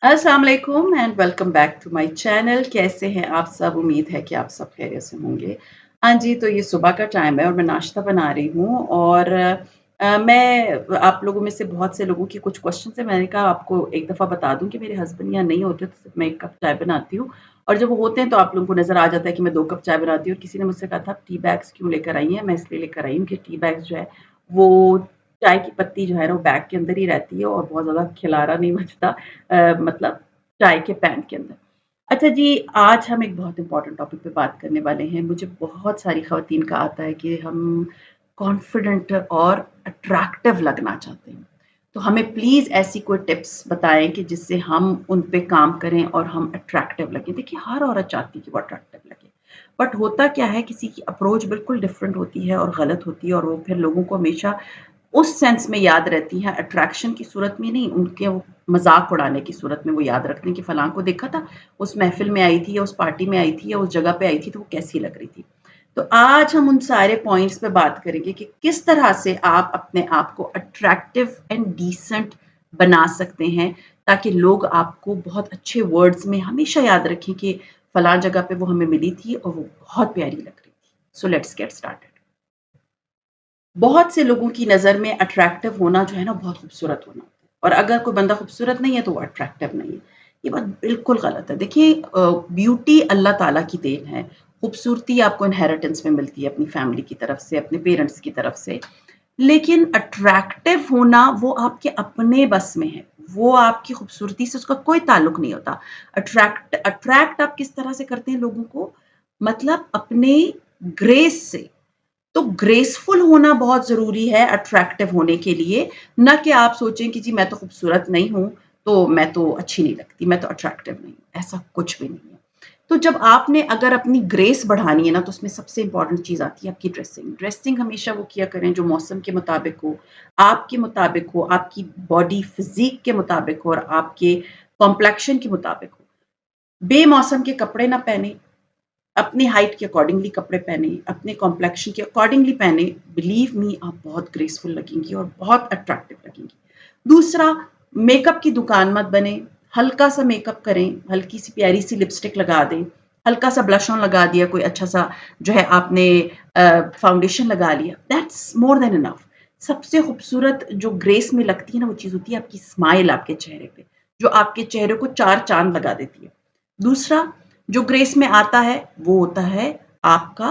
अस्सलाम वालेकुम and welcome back to my channel. कैसे हैं आप सब? उम्मीद है कि आप सब खैरियत से होंगे। हाँ जी, तो ये सुबह का टाइम है और मैं नाश्ता बना रही हूँ और मैं आप लोगों में से बहुत से लोगों के कुछ क्वेश्चन है, मैंने कहा आपको एक दफ़ा बता दूँ कि मेरे हस्बैंड यहाँ नहीं होते तो सिर्फ मैं 1 कप चाय बनाती हूँ और जब वो होते हैं तो आप लोगों को नज़र आ जाता है कि मैं 2 कप चाय बनाती हूँ और किसी ने मुझसे कहा था आप टी बैग्स क्यों लेकर आई हैं? मैं इसलिए लेकर आई हूँ कि टी बैग्स जो है वो चाय की पत्ती जो है ना वो बैग के अंदर ही रहती है और बहुत ज़्यादा खिलारा नहीं बजता मतलब चाय के पैन के अंदर। अच्छा जी, आज हम एक बहुत इम्पोर्टेंट टॉपिक पे बात करने वाले हैं। मुझे बहुत सारी ख़वातीन का आता है कि हम कॉन्फिडेंट और अट्रैक्टिव लगना चाहते हैं। तो हमें प्लीज़ ऐसी कोई टिप्स बताएँ कि जिससे हम उन पे काम करें और हम अट्रैक्टिव लगें। देखिए, हर औरत चाहती है कि वो अट्रैक्टिव लगे, बट होता क्या है किसी की अप्रोच बिल्कुल डिफरेंट होती है और गलत होती है और वो फिर लोगों को हमेशा उस सेंस में याद रहती हैं, अट्रैक्शन की सूरत में नहीं, उनके वो मज़ाक उड़ाने की सूरत में वो याद रखते हैं कि फलाँ को देखा था, उस महफ़िल में आई थी या उस पार्टी में आई थी या उस जगह पे आई थी तो वो कैसी लग रही थी। तो आज हम उन सारे पॉइंट्स पे बात करेंगे कि किस तरह से आप अपने आप को अट्रैक्टिव एंड डिसेंट बना सकते हैं, ताकि लोग आपको बहुत अच्छे वर्ड्स में हमेशा याद रखें कि फलाँ जगह पे वो हमें मिली थी और वो बहुत प्यारी लग रही थी। So let's get started. बहुत से लोगों की नज़र में अट्रैक्टिव होना जो है ना बहुत खूबसूरत होना होता है और अगर कोई बंदा खूबसूरत नहीं है तो वो अट्रैक्टिव नहीं है। ये बात बिल्कुल गलत है। देखिए ब्यूटी अल्लाह ताला की देन है। खूबसूरती आपको इनहेरिटेंस में मिलती है अपनी फैमिली की तरफ से, अपने पेरेंट्स की तरफ से। लेकिन अट्रैक्टिव होना वो आपके अपने बस में है। वो आपकी खूबसूरती से उसका कोई ताल्लुक नहीं होता। अट्रैक्ट आप किस तरह से करते हैं लोगों को? मतलब अपने ग्रेस से। तो ग्रेसफुल होना बहुत ज़रूरी है अट्रैक्टिव होने के लिए, ना कि आप सोचें कि जी मैं तो खूबसूरत नहीं हूँ, तो मैं तो अच्छी नहीं लगती, मैं तो अट्रैक्टिव नहीं हूँ, ऐसा कुछ भी नहीं है। तो जब आपने अगर अपनी ग्रेस बढ़ानी है ना, तो उसमें सबसे इम्पोर्टेंट चीज़ आती है आपकी ड्रेसिंग। ड्रेसिंग हमेशा वो किया करें जो मौसम के मुताबिक हो, आपके मुताबिक हो, आपकी बॉडी फिज़ीक के मुताबिक हो और आपके कॉम्प्लेक्शन के मुताबिक हो। बेमौसम के कपड़े ना पहने, अपनी हाइट के अकॉर्डिंगली कपड़े पहने, अपने कॉम्प्लेक्शन के अकॉर्डिंगली पहने, बिलीव मी आप बहुत ग्रेसफुल लगेंगी और बहुत अट्रैक्टिव लगेंगी। दूसरा, मेकअप की दुकान मत बने, हल्का-सा मेकअप करें, हल्की-सी प्यारी-सी लिपस्टिक लगा दें, हल्का-सा ब्लश ऑन लगा दिया, कोई अच्छा-सा जो है आपने फाउंडेशन लगा लिया, दैट्स मोर देन इनफ। सबसे खूबसूरत जो ग्रेस में लगती है ना, वो चीज़ होती है आपकी स्माइल आपके चेहरे पे, जो आपके चेहरे को 4 चाँद लगा देती है। दूसरा, जो ग्रेस में आता है वो होता है आपका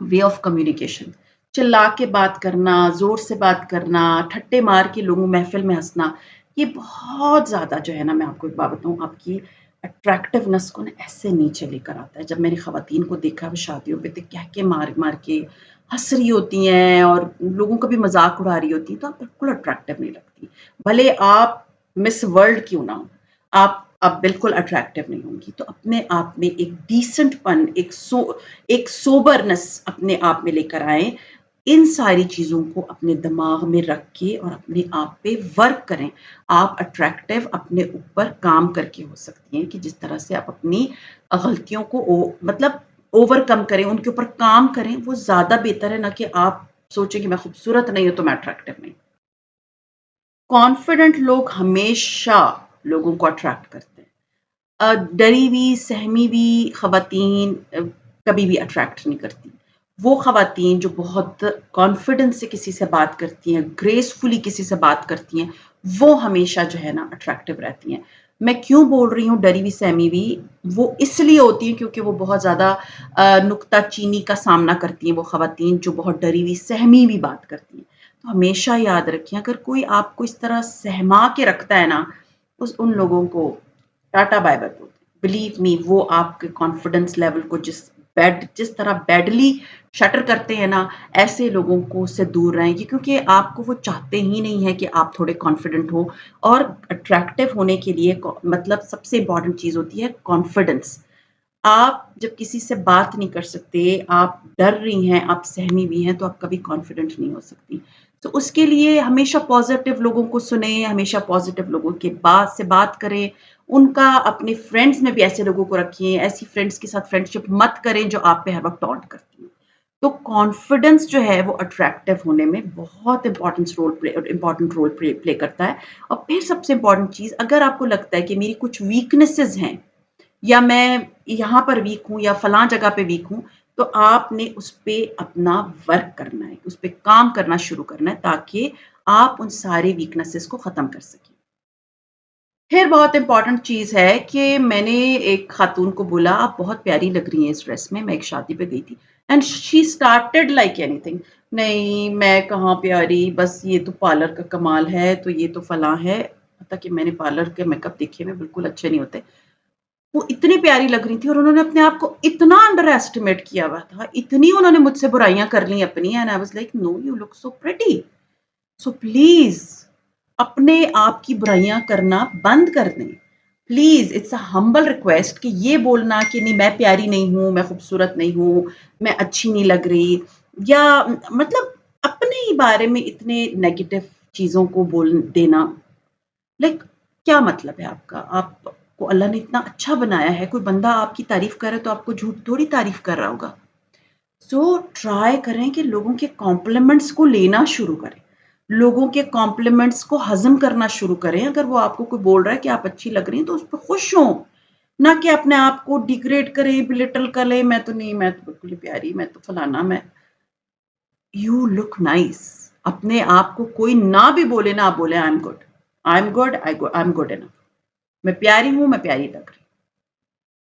वे ऑफ कम्युनिकेशन। चिल्ला के बात करना, ज़ोर से बात करना, ठट्टे मार के लोगों महफ़िल में हँसना, ये बहुत ज़्यादा जो है ना मैं आपको एक बात बताऊँ आपकी अट्रैक्टिवनेस को ना ऐसे नीचे लेकर आता है। जब मैंने ख़वातीन को देखा वो शादियों पे तो कहके मार-मार के हँस रही होती हैं और लोगों का भी मज़ाक उड़ा रही होती हैं, तो आप बिल्कुल अट्रैक्टिव नहीं लगती। भले आप मिस वर्ल्ड क्यों ना हो, आप बिल्कुल अट्रैक्टिव नहीं होंगी। तो अपने आप में एक डिसेंटपन, एक सोबरनेस अपने आप में लेकर आएँ। इन सारी चीज़ों को अपने दिमाग में रख के और अपने आप पे वर्क करें। आप अट्रैक्टिव अपने ऊपर काम करके हो सकती हैं कि जिस तरह से आप अपनी गलतियों को मतलब ओवरकम करें, उनके ऊपर काम करें, वो ज़्यादा बेहतर है ना कि आप सोचें कि मैं खूबसूरत नहीं हूँ तो मैं अट्रैक्टिव नहीं। कॉन्फिडेंट लोग हमेशा लोगों को अट्रैक्ट करते हैं। डरी हुई, सहमी हुई ख़वातीन कभी भी अट्रैक्ट नहीं करती। वो ख़वातीन जो बहुत कॉन्फिडेंस से किसी से बात करती हैं, ग्रेसफुली किसी से बात करती हैं, वो हमेशा जो है ना अट्रैक्टिव रहती हैं। मैं क्यों बोल रही हूँ डरी हुई, सहमी हुई? वो इसलिए होती हैं क्योंकि वो बहुत ज़्यादा नुक्ताचीनी का सामना करती हैं वो ख़वातीन जो बहुत डरी हुई, सहमी हुई बात करती हैं। तो हमेशा याद रखें अगर कोई आपको इस तरह सहमा के रखता है ना, उन लोगों को टाटा बाय बाय बोलते हैं। बिलीव मी वो आपके कॉन्फिडेंस लेवल को जिस तरह बैडली शटर करते हैं ना, ऐसे लोगों को उससे दूर रहें क्योंकि आपको वो चाहते ही नहीं है कि आप थोड़े कॉन्फिडेंट हो और अट्रैक्टिव होने के लिए मतलब सबसे इम्पोर्टेंट चीज़ होती है कॉन्फिडेंस। आप जब किसी से बात नहीं कर सकते, आप डर रही हैं, आप सहमी हुई हैं, तो आप कभी कॉन्फिडेंट नहीं हो सकती। तो उसके लिए हमेशा पॉज़िटिव लोगों को सुनें, हमेशा पॉज़िटिव लोगों के बात से बात करें। उनका अपने फ्रेंड्स में भी ऐसे लोगों को रखिए, ऐसी फ्रेंड्स के साथ फ्रेंडशिप मत करें जो आप पे हर वक़्त टॉन्ट करती हैं। तो कॉन्फिडेंस जो है वो अट्रैक्टिव होने में बहुत इम्पोर्टेंट रोल प्ले करता है। और फिर सबसे इम्पोर्टेंट चीज़, अगर आपको लगता है कि मेरी कुछ वीकनेसेस हैं या मैं यहाँ पर वीक हूँ या फलां जगह पे वीक हूँ, तो आपने उस पे अपना वर्क करना है, उस पे काम करना शुरू करना है ताकि आप उन सारे वीकनेसेस को ख़त्म कर सकें। फिर बहुत इम्पोर्टेंट चीज़ है कि मैंने एक खातून को बोला, "आप बहुत प्यारी लग रही हैं इस ड्रेस में।" मैं एक शादी पे गई थी and she started like anything, "नहीं, मैं कहाँ प्यारी, बस ये तो पार्लर का कमाल है, तो ये तो फलाँ है।" हालाँकि मैंने पार्लर के मेकअप देखे हुए बिल्कुल अच्छे नहीं होते। वो इतनी प्यारी लग रही थी और उन्होंने अपने आप को इतना अंडर एस्टिमेट किया हुआ था, इतनी उन्होंने मुझसे बुराइयाँ कर ली अपनी and I was like, "no, you look so pretty." So please अपने आप की बुराइयाँ करना बंद कर दें। Please it's a humble request कि ये बोलना कि नहीं मैं प्यारी नहीं हूँ, मैं खूबसूरत नहीं हूँ, मैं अच्छी नहीं लग रही या मतलब अपने ही बारे में इतने नेगेटिव चीज़ों को बोल देना, लाइक क्या मतलब है आपका? आपको अल्लाह ने इतना अच्छा बनाया है, कोई बंदा आपकी तारीफ़ कर रहा है तो आपको झूठ थोड़ी तारीफ़ कर रहा होगा। सो ट्राई करें कि लोगों के कॉम्प्लीमेंट्स को लेना शुरू करें। लोगों के कॉम्प्लीमेंट्स को हज़म करना शुरू करें। अगर वो आपको कोई बोल रहा है कि आप अच्छी लग रही हैं तो उस पे खुश हों। ना कि अपने आप को डिग्रेड करें, बिलिटल करें, मैं तो नहीं, मैं तो बिल्कुल ही प्यारी, मैं तो फलाना, मैं यू लुक नाइस। अपने आप को कोई ना भी बोले ना आप बोले I am good. I am good, I am good enough. मैं प्यारी हूँ, मैं प्यारी लग रही हूँ।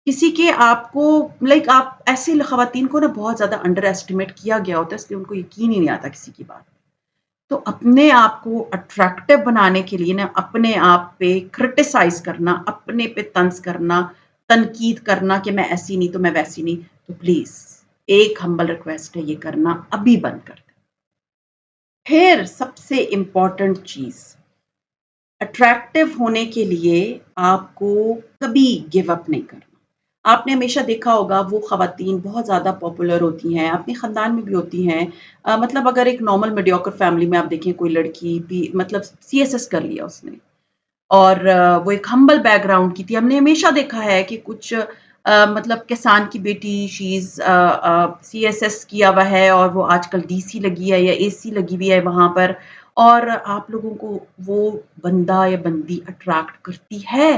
किसी के आपको लाइक आप ऐसे खवातीन को ना बहुत ज़्यादा अंडर एस्टिमेट किया गया होता है इसलिए उनको यकीन ही नहीं आता किसी की बात। तो अपने आप को अट्रैक्टिव बनाने के लिए ना अपने आप पे क्रिटिसाइज़ करना, अपने पे तंज़ करना, तनकीद करना कि मैं ऐसी नहीं तो मैं वैसी नहीं, तो प्लीज़ एक हम्बल रिक्वेस्ट है ये करना अभी बंद कर दें। फिर सबसे इम्पोर्टेंट चीज़, अट्रैक्टिव होने के लिए आपको कभी गिव अप नहीं करना। आपने हमेशा देखा होगा वो ख़वातीन बहुत ज़्यादा पॉपुलर होती हैं, अपने ख़ानदान में भी होती हैं। मतलब अगर एक नॉर्मल मीडियोकर फैमिली में आप देखें कोई लड़की भी मतलब सीएसएस कर लिया उसने और वो एक हम्बल बैकग्राउंड की थी। हमने हमेशा देखा है कि कुछ मतलब किसान की बेटी शी इज़ सीएसएस किया हुआ है और वो आजकल डीसी लगी है या एसी लगी हुई है वहाँ पर और आप लोगों को वो बंदा या बंदी अट्रैक्ट करती है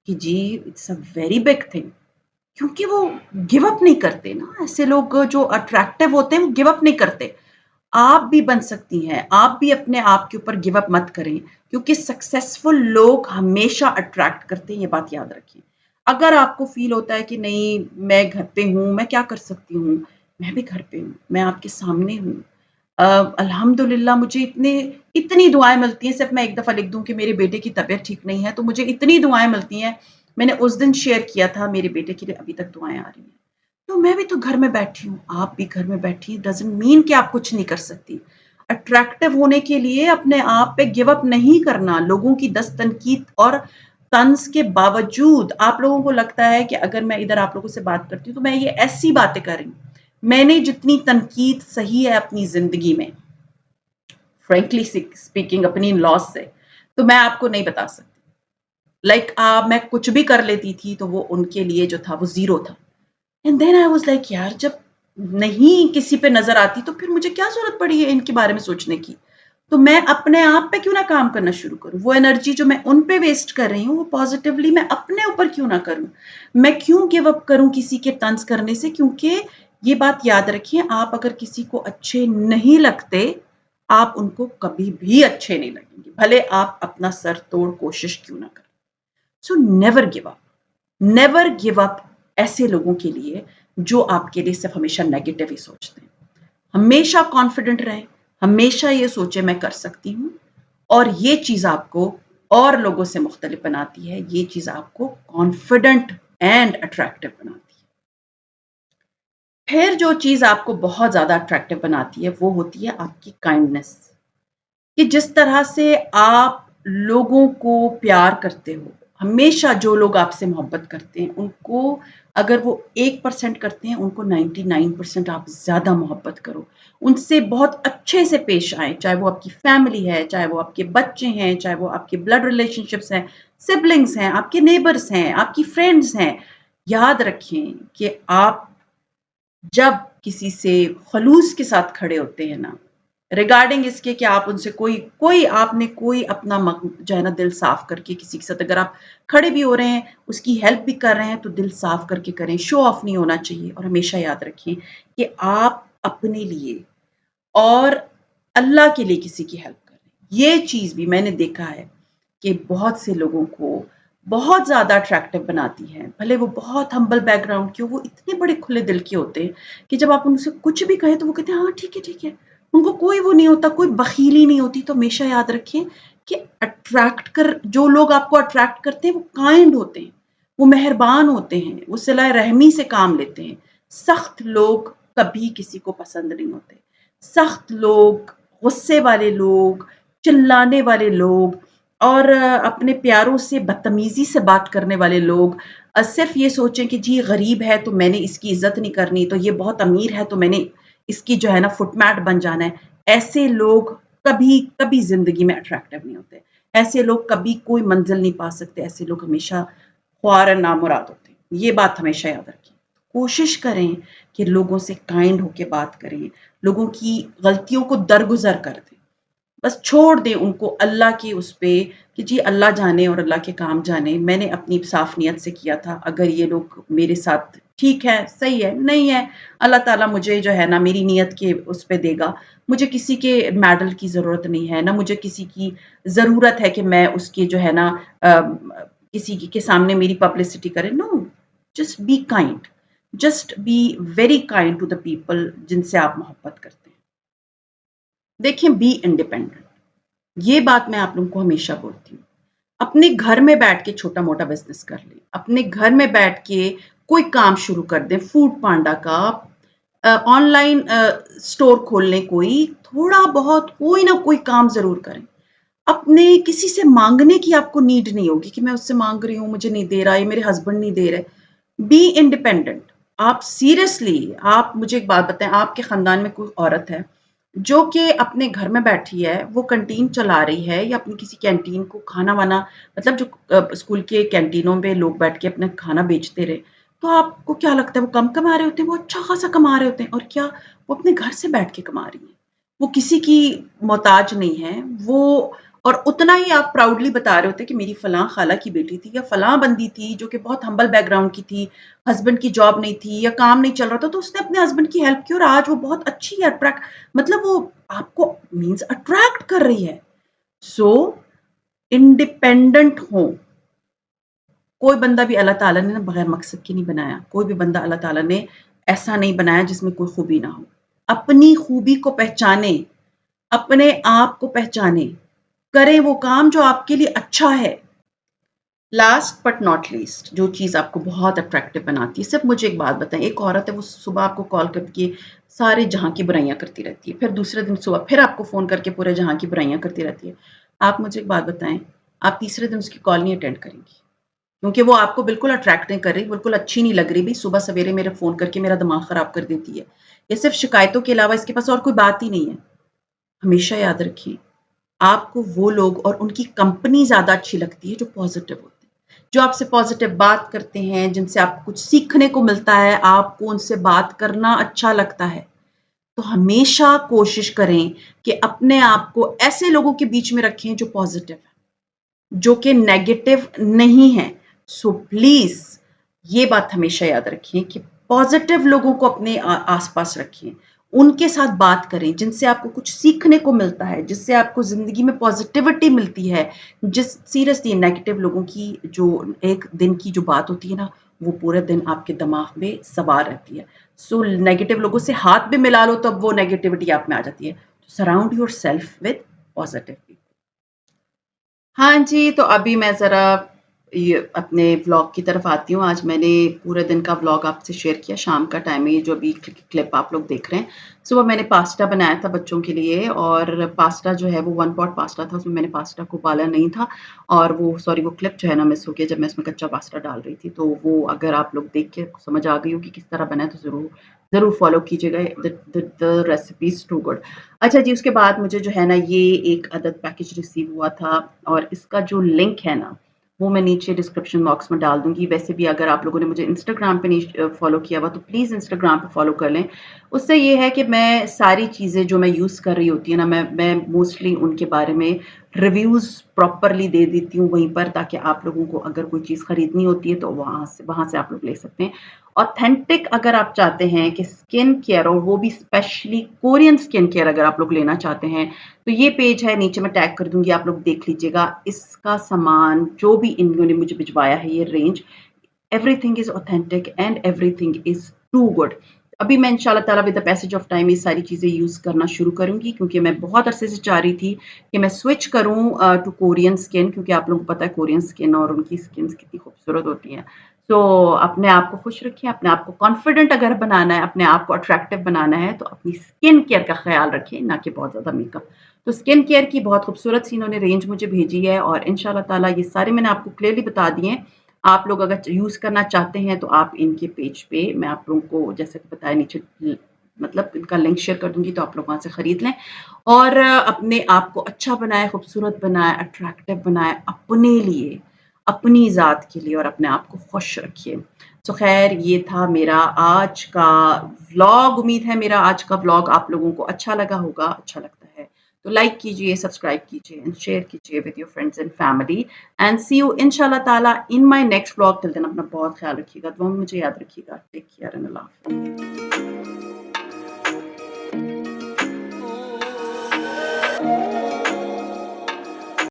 कि जी it's a very big thing. क्योंकि वो गिव अप नहीं करते ना, ऐसे लोग जो अट्रैक्टिव होते हैं वो गिव अप नहीं करते। आप भी बन सकती हैं, आप भी अपने आप के ऊपर गिव अप मत करें, क्योंकि सक्सेसफुल लोग हमेशा अट्रैक्ट करते हैं, ये बात याद रखिए। अगर आपको फ़ील होता है कि नहीं मैं घर पे हूँ, मैं क्या कर सकती हूँ? मैं भी घर पे हूँ, मैं आपके सामने हूँ। अ, अल्हम्दुलिल्लाह मुझे इतनी दुआएँ मिलती हैं, सिर्फ़ मैं एक दफ़ा लिख दूँ कि मेरे बेटे की तबीयत ठीक नहीं है, तो मुझे इतनी दुआएँ मिलती हैं। मैंने उस दिन शेयर किया था, मेरे बेटे के लिए अभी तक दुआएँ आ रही हैं। तो मैं भी तो घर में बैठी हूँ, आप भी घर में बैठिए, डज़न्ट मीन कि आप कुछ नहीं कर सकती। अट्रैक्टिव होने के लिए अपने आप पे गिव अप नहीं करना, लोगों की 10 तनकीद और तन्ज़ के बावजूद आप लोगों को लगता है कि अगर मैं इधर आप लोगों से बात करती हूँ, तो मैं ये ऐसी बातें कर रही हूँ। मैंने जितनी तनकीद सही है अपनी ज़िंदगी में, फ्रैंकली स्पीकिंग अपनी इन-लॉज़ से, तो मैं आपको नहीं बता सकती। मैं कुछ भी कर लेती थी, तो वो उनके लिए जो था वो ज़ीरो था। And then I was like यार जब नहीं किसी पे नज़र आती तो फिर मुझे क्या ज़रूरत पड़ी है इनके बारे में सोचने की? तो मैं अपने आप पे क्यों ना काम करना शुरू करूँ? वो एनर्जी जो मैं उन पे वेस्ट कर रही हूँ, वो पॉज़िटिवली मैं अपने ऊपर क्यों ना करूँ? मैं क्यों गिव अप करूँ किसी के तंज़ करने से? क्योंकि ये बात याद रखिए आप अगर किसी को अच्छे नहीं लगते, आप उनको कभी भी अच्छे नहीं लगेंगे, भले आप अपना सर तोड़ कोशिश क्यों ना करें। So never give up. Never give up ऐसे लोगों के लिए जो आपके लिए सिर्फ हमेशा नेगेटिव ही सोचते हैं। हमेशा कॉन्फिडेंट रहें, हमेशा ये सोचें मैं कर सकती हूँ और ये चीज़ आपको और लोगों से मुख्तलिफ बनाती है, ये चीज़ आपको कॉन्फिडेंट एंड अट्रैक्टिव बनाती है। फिर जो चीज़ आपको बहुत ज़्यादा अट्रैक्टिव बनाती है वो होती है आपकी काइंडनेस। कि जिस तरह से आप लोगों को प्यार करते हो, हमेशा जो लोग आपसे मोहब्बत करते हैं, उनको अगर वो 1% करते हैं, उनको 99% आप ज़्यादा मोहब्बत करो। उनसे बहुत अच्छे से पेश आएँ, चाहे वो आपकी फैमिली है, चाहे वो आपके बच्चे हैं, चाहे वो आपके ब्लड रिलेशनशिप्स हैं, सिबलिंग्स हैं, आपके नेबर्स हैं, आपकी फ्रेंड्स हैं। याद रखें कि आप जब किसी से खलूस के साथ खड़े होते हैं ना, रिगार्डिंग इसके कि आप उनसे कोई कोई आपने कोई अपना जो है ना दिल साफ करके किसी के साथ अगर आप खड़े भी हो रहे हैं, उसकी हेल्प भी कर रहे हैं तो दिल साफ करके करें, शो ऑफ नहीं होना चाहिए। और हमेशा याद रखिए कि आप अपने लिए और अल्लाह के लिए किसी की हेल्प करें। ये चीज़ भी मैंने देखा है कि बहुत से लोगों को बहुत ज़्यादा अट्रैक्टिव बनाती है। भले वो बहुत हम्बल बैकग्राउंड के हो, वो इतने बड़े खुले दिल के होते हैं कि जब आप उनसे कुछ भी कहें तो वो कहते हैं, "हाँ, ठीक है, ठीक है।" उनको कोई वो नहीं होता, कोई बख़ीली नहीं होती। तो हमेशा याद रखिए कि जो लोग आपको अट्रैक्ट करते हैं, वो काइंड होते हैं, वो मेहरबान होते हैं, वो सिला रहमी से काम लेते हैं। सख्त लोग कभी किसी को पसंद नहीं होते। सख्त लोग, गुस्से वाले लोग, चिल्लाने वाले लोग और अपने प्यारों से बदतमीज़ी से बात करने वाले लोग सिर्फ़ ये सोचें कि जी गरीब है तो मैंने इसकी इज़्ज़त नहीं करनी, तो ये बहुत अमीर है तो मैंने इसकी जो है ना फुटमैट बन जाना है। ऐसे लोग कभी, कभी ज़िंदगी में अट्रैक्टिव नहीं होते। ऐसे लोग कभी कोई मंज़िल नहीं पा सकते, ऐसे लोग हमेशा ख्वार नामुराद होते हैं। ये बात हमेशा याद रखें। कोशिश करें कि लोगों से काइंड होके बात करें, लोगों की गलतियों को दरगुज़र कर दें। बस छोड़ दें उनको अल्लाह की उस पे कि जी अल्लाह जाने और अल्लाह के काम जाने। मैंने अपनी साफ़ नियत से किया था, अगर ये लोग मेरे साथ ठीक है, सही है, नहीं है, अल्लाह ताला मुझे जो है ना मेरी नियत के उस पे देगा। मुझे किसी के मेडल की ज़रूरत नहीं है, ना मुझे किसी की ज़रूरत है कि मैं उसकी जो है ना किसी के सामने मेरी पब्लिसिटी करे। No, just be kind, just be very kind to the people जिनसे आप मोहब्बत करते हैं। देखिए बी इंडिपेंडेंट। ये बात मैं आप लोगों को हमेशा बोलती हूँ। अपने घर में बैठ के छोटा-मोटा बिज़नेस कर लें। अपने घर में बैठ के कोई काम शुरू कर दें, फूड पांडा का ऑनलाइन स्टोर खोल लें कोई, थोड़ा-बहुत कोई ना कोई काम ज़रूर करें। अपने किसी से माँगने की आपको नीड नहीं होगी कि मैं उससे माँग रही हूँ, मुझे नहीं दे रहा, ये मेरे हस्बैंड नहीं दे रहे। Be independent. आप सीरियसली आप मुझे एक बात बताएँ, आपके ख़ानदान में कोई औरत है, जो कि अपने घर में बैठी है, वो कैंटीन चला रही है या अपनी किसी कैंटीन को खाना-वाना मतलब जो स्कूल के कैंटीनों में लोग बैठ के अपना खाना बेचते रहे, तो आपको क्या लगता है वो कम कमा रहे होते हैं? वो अच्छा-खासा कमा रहे होते हैं और क्या वो अपने घर से बैठ के कमा रही हैं। वो किसी की मोहताज नहीं है, वो और उतना ही आप प्राउडली बता रहे होते कि मेरी फलाँ खाला की बेटी थी या फलाँ बंदी थी जो कि बहुत हम्बल बैकग्राउंड की थी, हस्बैंड की जॉब नहीं थी या काम नहीं चल रहा था तो उसने अपने हस्बैंड की हेल्प की और आज वो बहुत अच्छी है अट्रैक्ट मतलब वो आपको मीन्स अट्रैक्ट कर रही है। सो इंडिपेंडेंट हो। कोई बंदा भी अल्लाह ताला ने ना बगैर मकसद के नहीं बनाया। कोई भी बंदा अल्लाह ताला ने ऐसा नहीं बनाया जिसमें कोई खूबी ना हो। अपनी खूबी को पहचानें, अपने आप को पहचानें, करें वो काम जो आपके लिए अच्छा है। लास्ट बट नॉट लीस्ट जो चीज़ आपको बहुत अट्रैक्टिव बनाती है, सिर्फ़ मुझे एक बात बताएँ, एक औरत है वो सुबह आपको कॉल करके सारे जहाँ की बुराइयाँ करती रहती है, फिर दूसरे दिन सुबह फिर आपको फ़ोन करके पूरे जहाँ की बुराइयाँ करती रहती है। आप मुझे एक बात बताएँ, आप तीसरे दिन उसकी कॉल नहीं अटेंड करेंगी, क्योंकि वो आपको बिल्कुल अट्रैक्ट नहीं कर रही, बिल्कुल अच्छी नहीं लग रही, भई सुबह सवेरे मेरे फ़ोन करके मेरा दिमाग ख़राब कर देती है। ये सिर्फ़ शिकायतों के अलावा इसके पास और कोई बात ही नहीं है। हमेशा याद रखिए आपको वो लोग और उनकी कंपनी ज़्यादा अच्छी लगती है जो पॉज़िटिव होते हैं। जो आपसे पॉज़िटिव बात करते हैं, जिनसे आपको कुछ सीखने को मिलता है, आपको उनसे बात करना अच्छा लगता है। तो हमेशा कोशिश करें कि अपने आप को ऐसे लोगों के बीच में रखें जो पॉज़िटिव हैं, जो कि नेगेटिव नहीं हैं। सो प्लीज़ ये बात हमेशा याद रखिए कि पॉज़िटिव लोगों को अपने आस-पास रखिए। उनके साथ बात करें, जिनसे आपको कुछ सीखने को मिलता है, जिससे आपको ज़िंदगी में पॉज़िटिविटी मिलती है। सीरियसली नेगेटिव लोगों की जो एक दिन की जो बात होती है ना, वो पूरे दिन आपके दिमाग में सवार रहती है। सो नेगेटिव लोगों से हाथ भी मिला लो, तब वो नेगेटिविटी आप में आ जाती है। Surround yourself with positive people. हाँ जी, तो अभी मैं ज़रा ये अपने व्लॉग की तरफ आती हूँ। आज मैंने पूरे दिन का व्लॉग आपसे शेयर किया, शाम का टाइम है ये जो अभी क्लिप आप लोग देख रहे हैं। सुबह मैंने पास्ता बनाया था बच्चों के लिए और पास्ता जो है वो 1 पॉट पास्ता था, उसमें मैंने पास्ता को उबाला नहीं था और वो क्लिप जो है ना मिस हो गया जब मैं उसमें कच्चा पास्ता डाल रही थी। तो वो अगर आप लोग देख के समझ आ गई हो कि किस तरह बना है तो ज़रूर ज़रूर फ़ॉलो कीजिएगा। The recipe is too good. अच्छा जी, उसके बाद मुझे जो है ना ये एक अदद पैकेज रिसीव हुआ था और इसका जो लिंक है ना वो मैं नीचे डिस्क्रिप्शन बॉक्स में डाल दूँगी। वैसे भी अगर आप लोगों ने मुझे इंस्टाग्राम पे नहीं फ़ॉलो किया हुआ तो प्लीज़ इंस्टाग्राम पे फ़ॉलो कर लें। उससे ये है कि मैं सारी चीज़ें जो मैं यूज़ कर रही होती है ना, मैं मोस्टली उनके बारे में रिव्यूज़ प्रॉपरली दे देती हूँ वहीं पर, ताकि आप लोगों को अगर कोई चीज़ खरीदनी होती है तो वहाँ से आप लोग ले सकते हैं। ऑथेंटिक अगर आप चाहते हैं कि स्किन केयर, और वो भी स्पेशली कोरियन स्किन केयर अगर आप लोग लेना चाहते हैं, तो ये पेज है, नीचे मैं टैग कर दूँगी, आप लोग देख लीजिएगा। इसका सामान जो भी इन्होंने मुझे भिजवाया है, ये range, everything is authentic and everything is too good. अभी मैं इंशाल्लाह ताला with the passage of time ये सारी चीज़ें यूज़ करना शुरू करूँगी, क्योंकि मैं बहुत अरसे से चाह रही थी कि मैं स्विच करूँ टू कोरियन स्किन, क्योंकि आप लोगों को पता है कोरियन स्किन और उनकी स्किन्स कितनी खूबसूरत होती हैं। तो अपने आप को खुश रखिए, अपने आप को कॉन्फिडेंट अगर बनाना है, अपने आप को अट्रैक्टिव बनाना है, तो अपनी स्किन केयर का ख़्याल रखिए, ना कि बहुत ज़्यादा मेकअप। तो स्किन केयर की बहुत खूबसूरत सी इन्होंने रेंज मुझे भेजी है, और इंशाल्लाह ताला ये सारे मैंने आपको क्लियरली बता दिए हैं। आप लोग अगर यूज़ करना चाहते हैं तो आप इनके पेज पे, मैं आप लोगों को जैसे कि बताया नीचे मतलब इनका लिंक शेयर कर दूँगी, तो आप लोग वहाँ से खरीद लें और अपने आप को अच्छा बनाएँ, खूबसूरत बनाएँ, अट्रैक्टिव बनाएँ अपने लिए, अपनी ज़ात के लिए, और अपने आप को खुश रखिए। तो ख़ैर ये था मेरा आज का व्लॉग। उम्मीद है मेरा आज का व्लॉग आप लोगों को अच्छा लगा होगा, अच्छा लगता है तो लाइक कीजिए, सब्सक्राइब कीजिए एंड शेयर कीजिए with your friends and family, and see you इंशाल्लाह ताला in my next vlog. Till then अपना बहुत ख्याल रखिएगा, दुआ में मुझे याद रखिएगा। टेक केयर एंड अल्लाह हाफ़िज़।